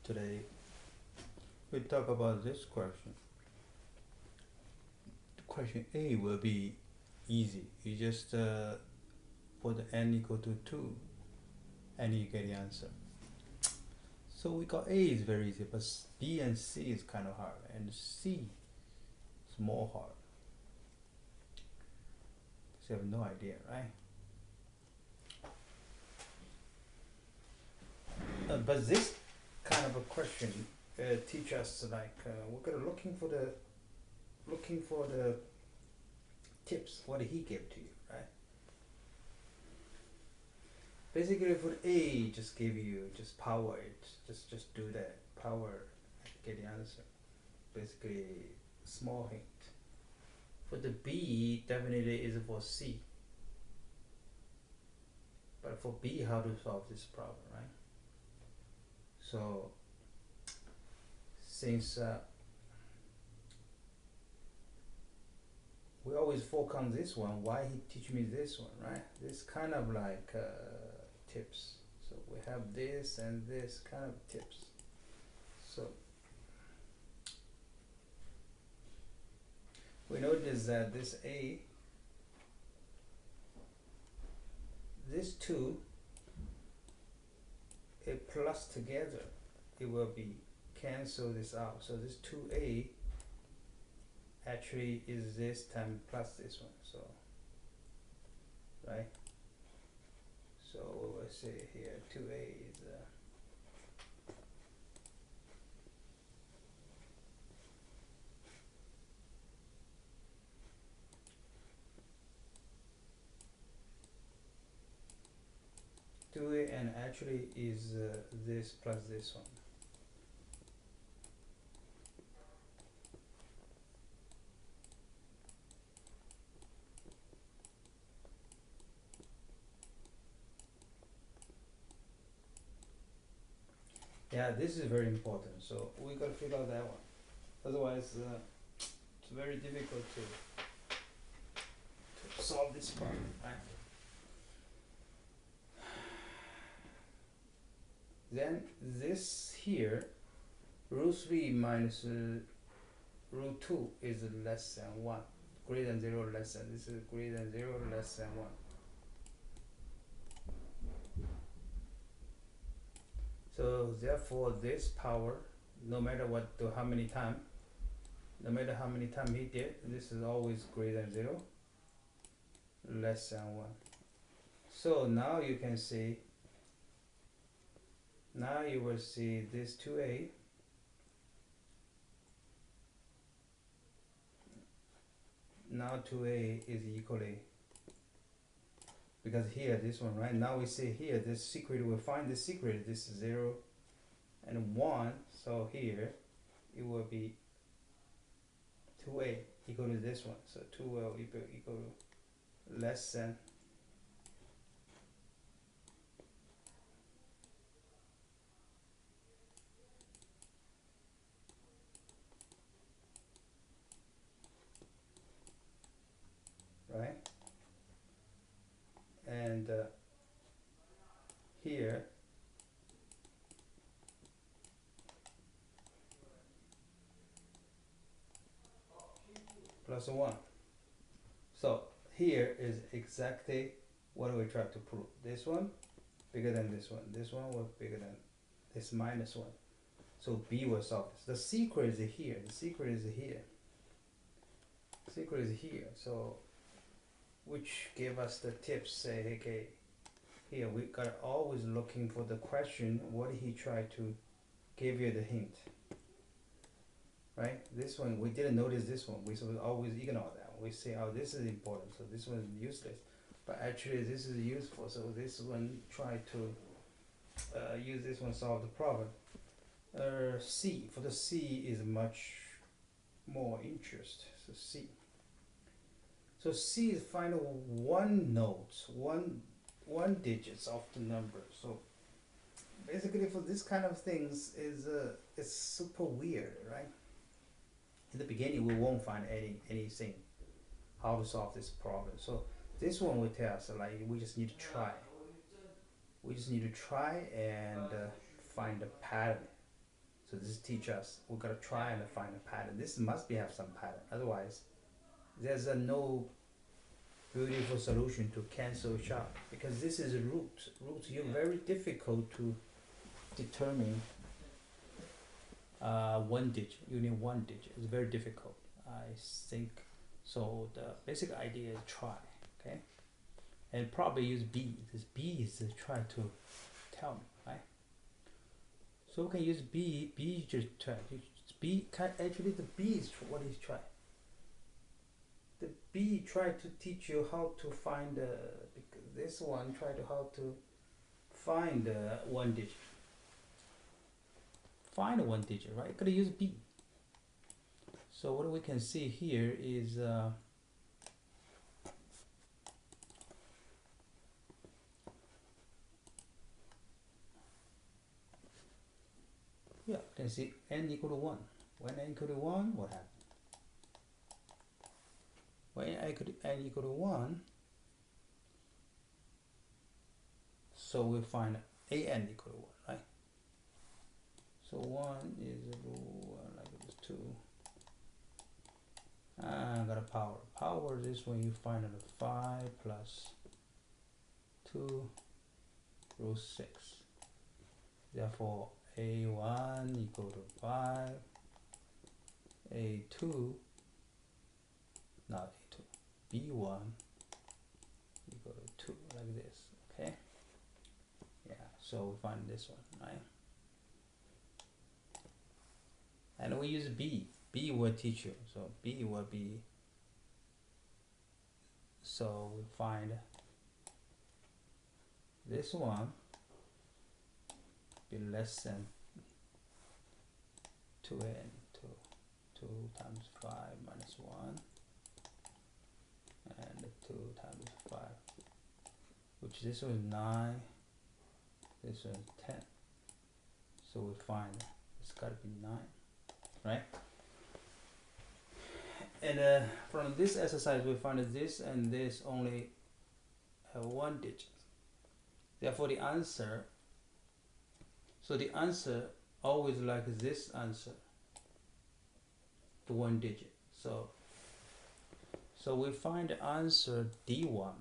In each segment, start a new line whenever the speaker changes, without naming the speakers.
Today we talk about this question. Question A will be easy. You just put n equal to 2 and you get the answer. So we got A is very easy, but B and C is kind of hard, and C is more hard. So you have no idea, right? But this kind of a question teach us like we're gonna looking for the tips. What did he give to you, right? Basically, for A, just give you just power it. Just do that power, get the answer. Basically, small hint. For the B, definitely is for C. But for B, how to solve this problem, right? So since we always focus on this one, why he teach me this one, right? This kind of like tips. So we have this and this kind of tips. So we notice that this A, this two, a plus together, it will be cancel this out. So this 2A actually is this time plus this one. So right. So we will say here 2A is 2A and actually is this plus this one. Yeah, this is very important. So we gotta figure out that one. Otherwise, it's very difficult to solve this problem, right? Then this here, root 3 minus root 2 is less than 1. Greater than 0, less than. This is greater than 0, less than 1. So therefore, this power, no matter what, how many times, no matter how many times he did, this is always greater than 0, less than 1. So now you can see, now you will see this 2A now 2A is equally, because here this one, right, now we see here this secret, we'll find the secret, this is 0 and 1, so here it will be 2A equal to this one, so 2 will equal to less than right, and here plus 1. So here is exactly what we try to prove. This one bigger than this one. This one was bigger than this minus 1. So B will solve this. The secret is here. The secret is here. Secret is here. So which gave us the tips, say, okay, here we got always looking for the question, what did he try to give you the hint? Right? This one, we didn't notice this one. We always ignore that. We say, oh, this is important, so this one is useless. But actually, this is useful, so this one, try to use this one, solve the problem. C, for the C is much more interest, so C. So C is find one note, one digits of the number. So basically for this kind of things is it's super weird, right? In the beginning we won't find anything how to solve this problem. So this one will tell us like we just need to try. We just need to try and find a pattern. So this teach us we gotta try and find a pattern. This must be have some pattern. Otherwise, there's a no beautiful solution to cancel each out because this is a root. Roots you're very difficult to determine one digit. You need one digit. It's very difficult. I think so. The basic idea is try. Okay, and probably use B. This B is to try to tell me, right? So we can use B. B just try. B can actually the B is what is try. The B try to teach you how to find this one try to how to find one digit. Find one digit, right? Gotta use B. So what we can see here is yeah, you can see n equal to 1. When n equal to 1, what happens? When n equal to 1, so we find an equal to 1, right? So 1 is like this 2. I got a power. Power is when you find out 5 plus 2 root 6. Therefore, a1 equal to 5. a2, not a2, b1 equal to 2, like this. Okay. Yeah. So we find this one, right? And we use b. B will teach you. So b will be. So we find this one be less than 2n, 2 times 5 minus 1, and 2 times 5, which this one is 9, this one is 10. So we find it's got to be 9, right? And from this exercise, we find that this and this only have one digit. Therefore, the answer. So the answer always like this answer to one digit. So we find the answer D1.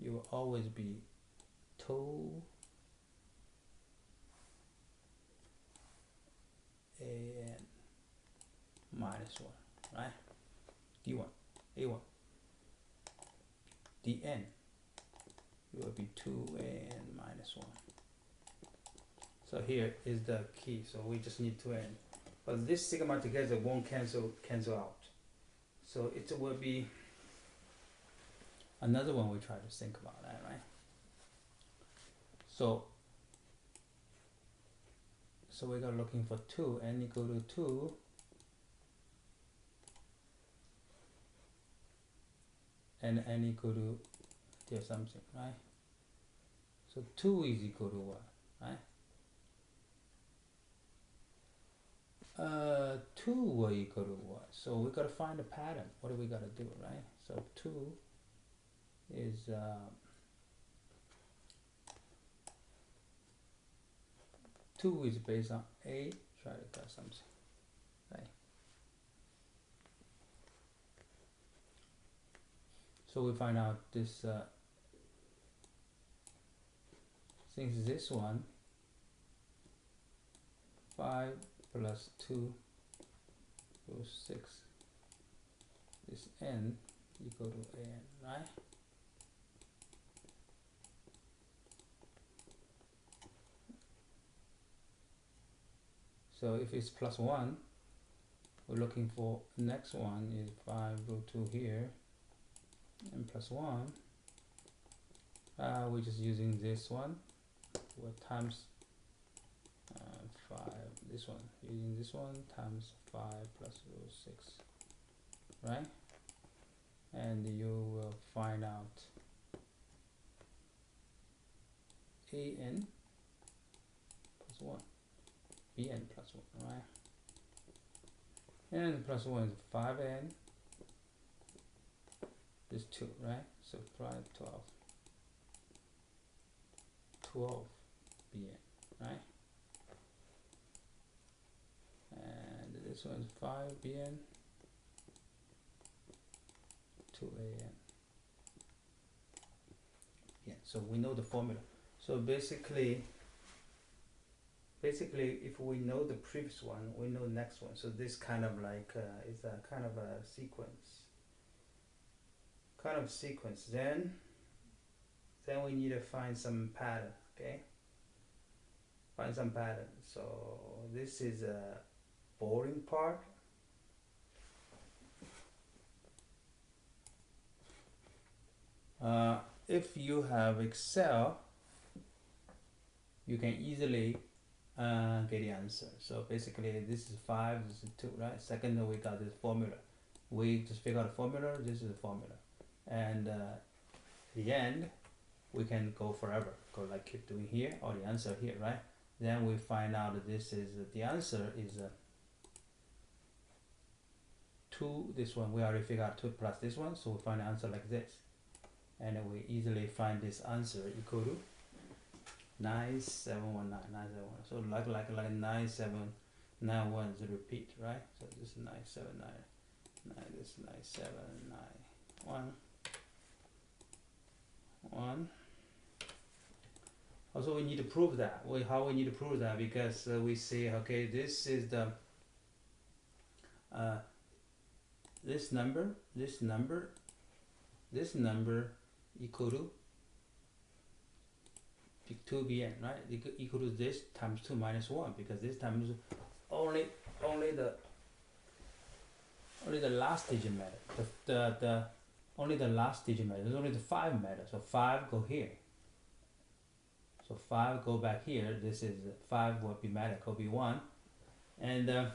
You will always be 2 an minus 1, right? D1, A1. Dn, you will be 2an minus 1. So here is the key. So we just need 2n. But this sigma together won't cancel out. So it will be another one we try to think about that, right? So we got looking for 2, n equal to 2. And n equal to here something, right? So 2 is equal to what, right? 2 will equal to what? So we gotta find a pattern. What do we gotta do, right? So 2 is 2 is based on A. Try to get something, right? So we find out this since this one 5 plus 2 root 6 is n equal to an, right? So if it's plus 1, we're looking for next one is 5 root 2 here, and plus 1. We're just using this one, what times 5, this one, using this one times 5 plus root 6, right? And you will find out an plus 1, bn plus 1, right? And plus 1 is 5n, this 2, right? So 12 bn, right? this one's 5 p.m. to a.m. Yeah, so we know the formula. So basically if we know the previous one, we know the next one. So this kind of like is a kind of a sequence. Then we need to find some pattern. Okay. Find some pattern. So this is a boring part. If you have Excel, you can easily get the answer. So basically this is 5, this is 2, right? Second, we got this formula. We just figure out the formula, this is the formula. And at the end, we can go forever, go like keep doing here, or the answer here, right? Then we find out that this is, the answer is 2, this one, we already figured out 2 plus this one, so we find the answer like this. And then we easily find this answer equal to 9719, 971. So like 9791 is a repeat, right? So this is 9799, this is 9791. Also, we need to prove that. How we need to prove that? Because we say, okay, this is the this number equal to 2bn, right? Equal to this times 2 minus 1, because this times only the last digit matter. The only the last digit matter. There's only the 5 matter. So 5 go here. So 5 go back here. This is 5 will be matter. Could be 1, and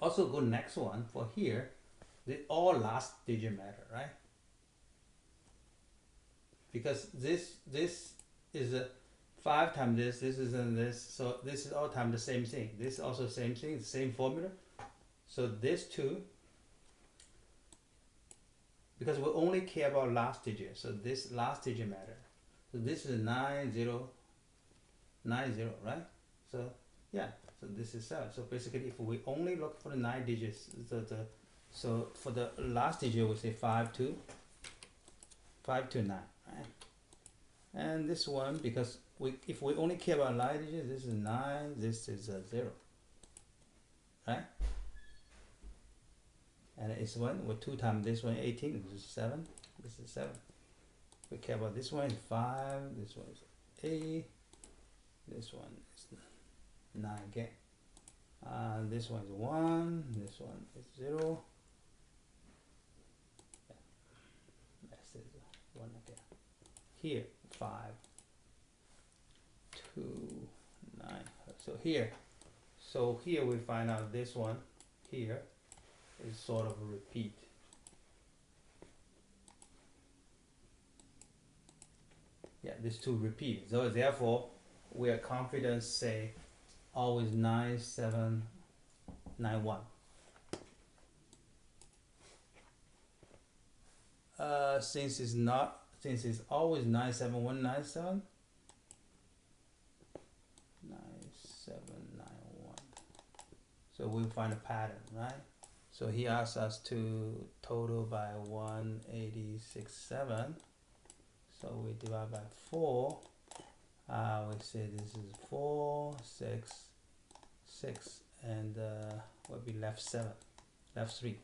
also go next one for here. All last digit matter, right? Because this is a 5 times this is this, so this is all time the same thing. This is also same thing, the same formula. So this two, because we only care about last digit, so this last digit matter. So this is 9090, right? So yeah, so this is 7. So basically, if we only look for the 9 digits, so for the last digit we say 529, right? And this one, because if we only care about 9 digits, this is 9, this is 0, right? And it's 1 with 2 times this one 18, this is 7, this is 7. We care about this one is 5, this one is 8, this one is 9 again. This one is 1, this one is 0. This is 1 again. Here 5, 2, 9. So here we find out this one here is sort of a repeat. Yeah, these two repeat. So therefore, we are confident say always 9791. Since it's always 97197, 9791. So we'll find a pattern, right? So he asks us to total by 186.7. So we divide by 4. We say this is 4, 6, 6, and will be left 7, left 3.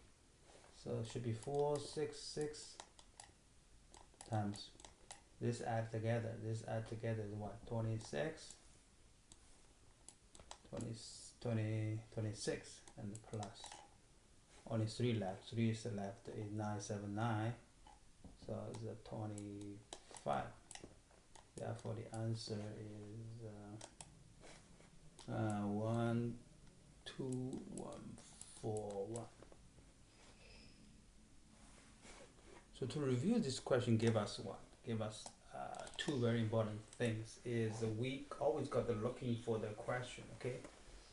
So it should be 4, 6, 6 times this add together. This add together is what? 26, 26, and plus. Only 3 left. 3 is left is 979. So it's a 25. Therefore, the answer is 12141. So to review this question, give us what? Give us two very important things. Is we always got to looking for the question. Okay.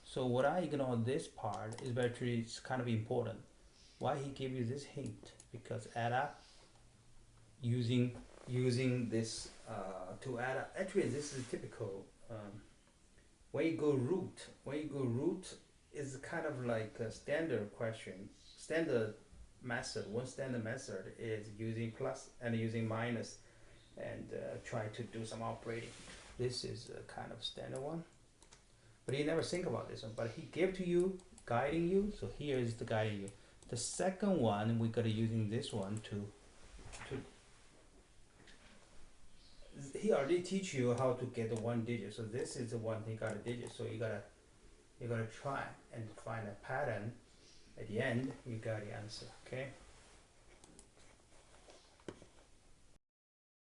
So what I ignore this part is actually it's kind of important. Why he gave you this hint? Because add up using this to add up. Actually, this is typical. When you go root, is kind of like a standard question, standard method. One standard method is using plus and using minus, and try to do some operating. This is a kind of standard one, but he never think about this one. But he gave to you, guiding you. So here is the guiding you. The second one we gotta using this one to. He already teach you how to get the one digit. So this is the one he got a digit. So you gotta try and find a pattern. At the end, you got the answer. Okay.